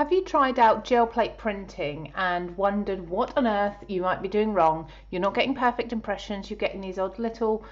Have you tried out gel plate printing and wondered what on earth you might be doing wrong? You're not getting perfect impressions, you're getting these odd little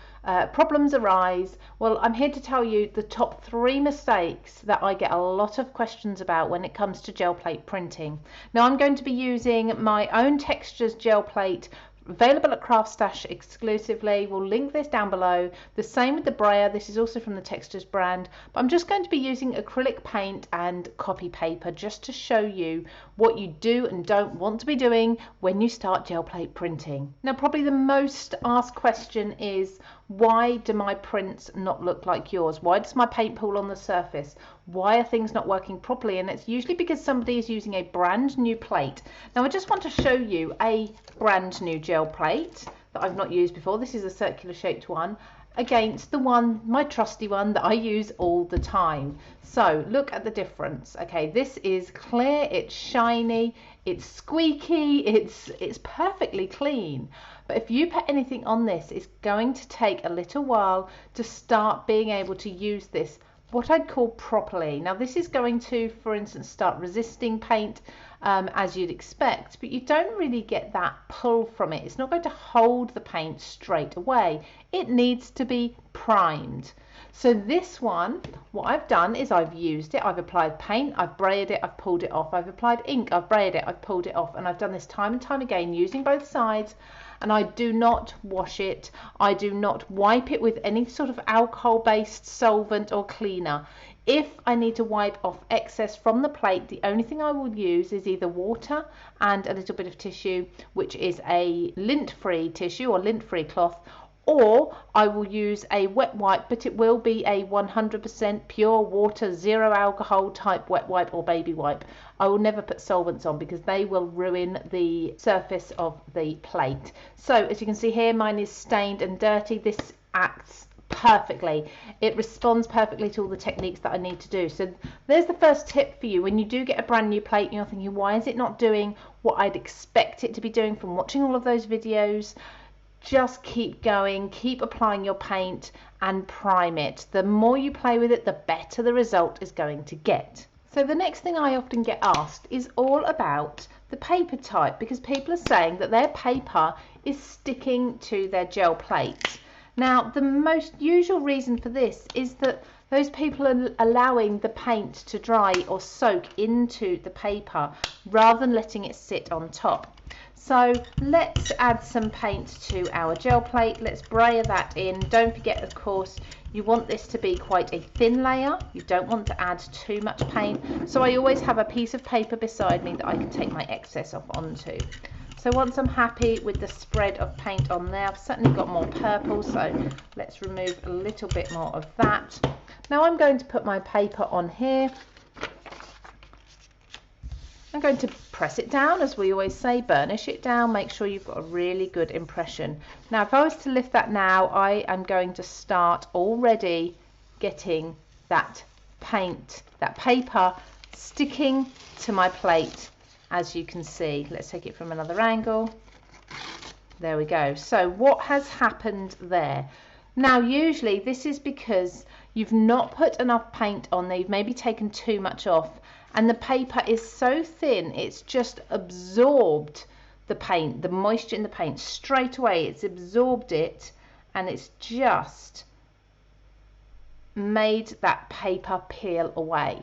problems arise. Well, I'm here to tell you the top 3 mistakes that I get a lot of questions about when it comes to gel plate printing. Now, I'm going to be using my own textures gel plate available at CraftStash exclusively. We'll link this down below. The same with the brayer. This is also from the Textures brand, but I'm just going to be using acrylic paint and copy paper just to show you what you do and don't want to be doing when you start gel plate printing. Now, probably the most asked question is, why do my prints not look like yours? Why does my paint pool on the surface? Why are things not working properly? And it's usually because somebody is using a brand new plate. Now, I just want to show you a brand new gel plate that I've not used before. This is a circular shaped one against the one, my trusty one, that I use all the time. So look at the difference. Okay, this is clear, it's shiny, it's squeaky, it's perfectly clean. But if you put anything on this, it's going to take a little while to start being able to use this, what I'd call properly. Now, this is going to, for instance, start resisting paint as you'd expect, but you don't really get that pull from it. It's not going to hold the paint straight away. It needs to be primed. So this one, what I've done is I've used it, I've applied paint, I've brayed it, I've pulled it off, I've applied ink, I've brayed it, I've pulled it off, and I've done this time and time again using both sides. And I do not wash it, I do not wipe it with any sort of alcohol based solvent or cleaner. If I need to wipe off excess from the plate, the only thing I will use is either water and a little bit of tissue, which is a lint free tissue or lint free cloth, or I will use a wet wipe, but it will be a 100% pure water, zero alcohol type wet wipe or baby wipe. I will never put solvents on because they will ruin the surface of the plate. So as you can see here, mine is stained and dirty. This acts perfectly. It responds perfectly to all the techniques that I need to do. So there's the first tip for you. When you do get a brand new plate and you're thinking, why is it not doing what I'd expect it to be doing from watching all of those videos? Just keep going, keep applying your paint and prime it. The more you play with it, the better the result is going to get. So the next thing I often get asked is all about the paper type, because people are saying that their paper is sticking to their gel plate. Now, the most usual reason for this is that those people are allowing the paint to dry or soak into the paper rather than letting it sit on top. So let's add some paint to our gel plate. Let's brayer that in. Don't forget, of course, you want this to be quite a thin layer. You don't want to add too much paint. So I always have a piece of paper beside me that I can take my excess off onto. So once I'm happy with the spread of paint on there, I've certainly got more purple, so let's remove a little bit more of that. Now I'm going to put my paper on here. I'm going to press it down, as we always say, burnish it down, make sure you've got a really good impression. Now, if I was to lift that now, I am going to start already getting that paint, that paper sticking to my plate, as you can see. Let's take it from another angle. There we go. So what has happened there? Now, usually this is because you've not put enough paint on there, you've maybe taken too much off, and the paper is so thin it's just absorbed the paint, the moisture in the paint straight away. It's absorbed it and it's just made that paper peel away.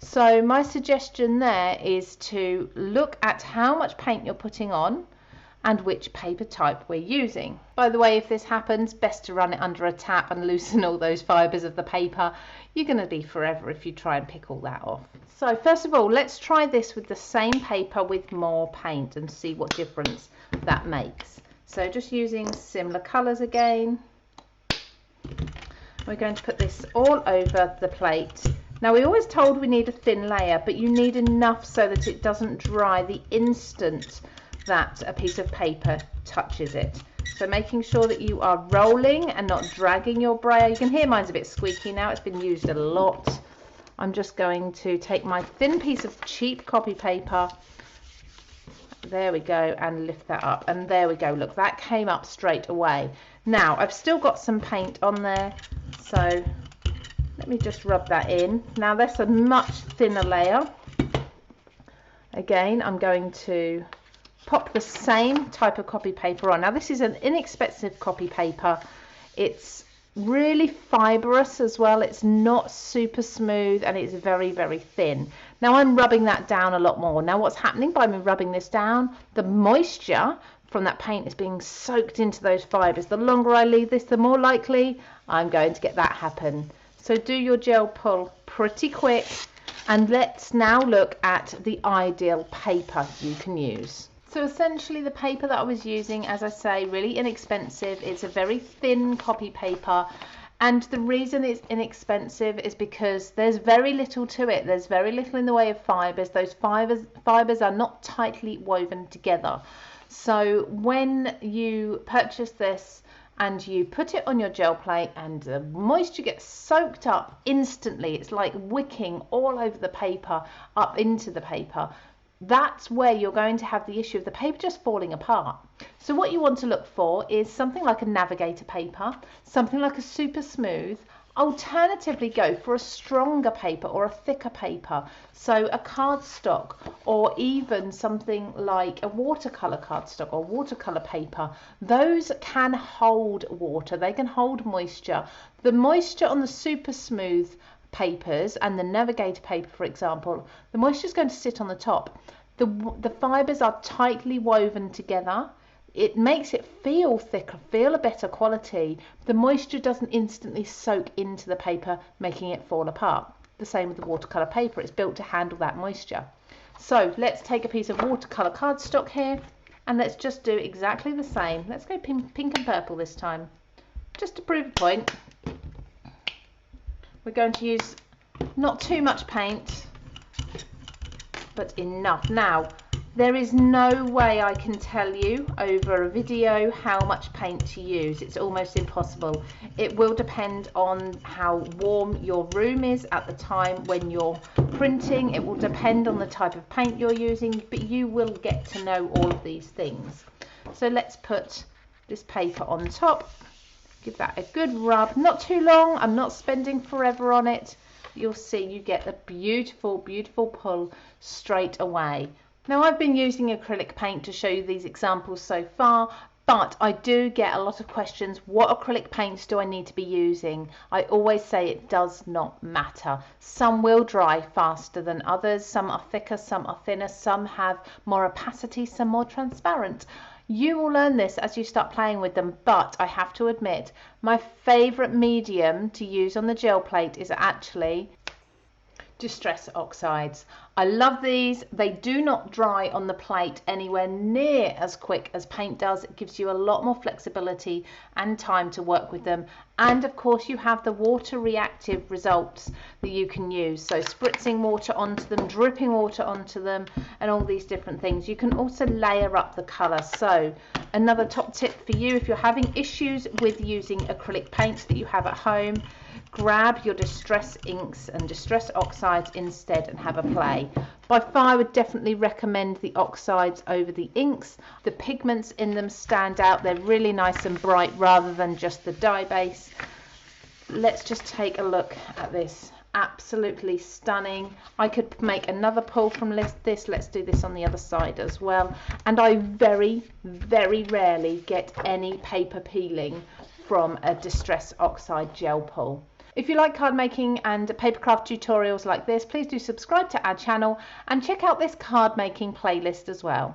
So my suggestion there is to look at how much paint you're putting on and which paper type we're using. By the way, if this happens, best to run it under a tap and loosen all those fibres of the paper. You're going to be forever if you try and pick all that off. So first of all, let's try this with the same paper with more paint and see what difference that makes. So just using similar colours again. We're going to put this all over the plate. Now, we always told we need a thin layer, but you need enough so that it doesn't dry the instant that a piece of paper touches it. So making sure that you are rolling and not dragging your brayer. You can hear mine's a bit squeaky now, it's been used a lot. I'm just going to take my thin piece of cheap copy paper, there we go, and lift that up, and there we go. Look, that came up straight away. Now I've still got some paint on there, so let me just rub that in. Now that's a much thinner layer. Again, I'm going to pop the same type of copy paper on. Now this is an inexpensive copy paper. It's really fibrous as well. It's not super smooth and it's very, very thin. Now I'm rubbing that down a lot more. Now what's happening by me rubbing this down, the moisture from that paint is being soaked into those fibers. The longer I leave this, the more likely I'm going to get that happen. So do your gel pull pretty quick, and let's now look at the ideal paper you can use. So essentially the paper that I was using, as I say, really inexpensive. It's a very thin copy paper, and the reason it's inexpensive is because there's very little to it. There's very little in the way of fibers. Those fibers are not tightly woven together. So when you purchase this and you put it on your gel plate and the moisture gets soaked up instantly, it's like wicking all over the paper up into the paper. That's where you're going to have the issue of the paper just falling apart. So what you want to look for is something like a navigator paper, something like a super smooth. Alternatively, go for a stronger paper or a thicker paper, so a cardstock, or even something like a watercolor cardstock or watercolor paper. Those can hold water, they can hold moisture. The moisture on the super smooth papers and the navigator paper, for example, the moisture is going to sit on the top. The fibers are tightly woven together. It makes it feel thicker, feel a better quality. The moisture doesn't instantly soak into the paper, making it fall apart. The same with the watercolor paper, it's built to handle that moisture. So let's take a piece of watercolor cardstock here and let's just do exactly the same. Let's go pink and purple this time, just to prove a point. We're going to use not too much paint, but enough. Now, there is no way I can tell you over a video how much paint to use. It's almost impossible. It will depend on how warm your room is at the time when you're printing. It will depend on the type of paint you're using, but you will get to know all of these things. So let's put this paper on top. Give that a good rub, not too long. I'm not spending forever on it. You'll see you get a beautiful, beautiful pull straight away. Now I've been using acrylic paint to show you these examples so far, but I do get a lot of questions. What acrylic paints do I need to be using? I always say it does not matter. Some will dry faster than others. Some are thicker, some are thinner, some have more opacity, some more transparent. You will learn this as you start playing with them, but I have to admit, my favourite medium to use on the gel plate is actually Distress Oxides. I love these. They do not dry on the plate anywhere near as quick as paint does. It gives you a lot more flexibility and time to work with them. And of course you have the water reactive results that you can use. So spritzing water onto them, dripping water onto them, and all these different things. You can also layer up the colour. So another top tip for you, if you're having issues with using acrylic paints that you have at home, grab your Distress inks and Distress Oxides instead and have a play. By far I would definitely recommend the oxides over the inks. The pigments in them stand out. They're really nice and bright rather than just the dye base. Let's just take a look at this. Absolutely stunning. I could make another pull from this. Let's do this on the other side as well. And I very, very rarely get any paper peeling from a Distress Oxide gel pull. If you like card making and papercraft tutorials like this, please do subscribe to our channel and check out this card making playlist as well.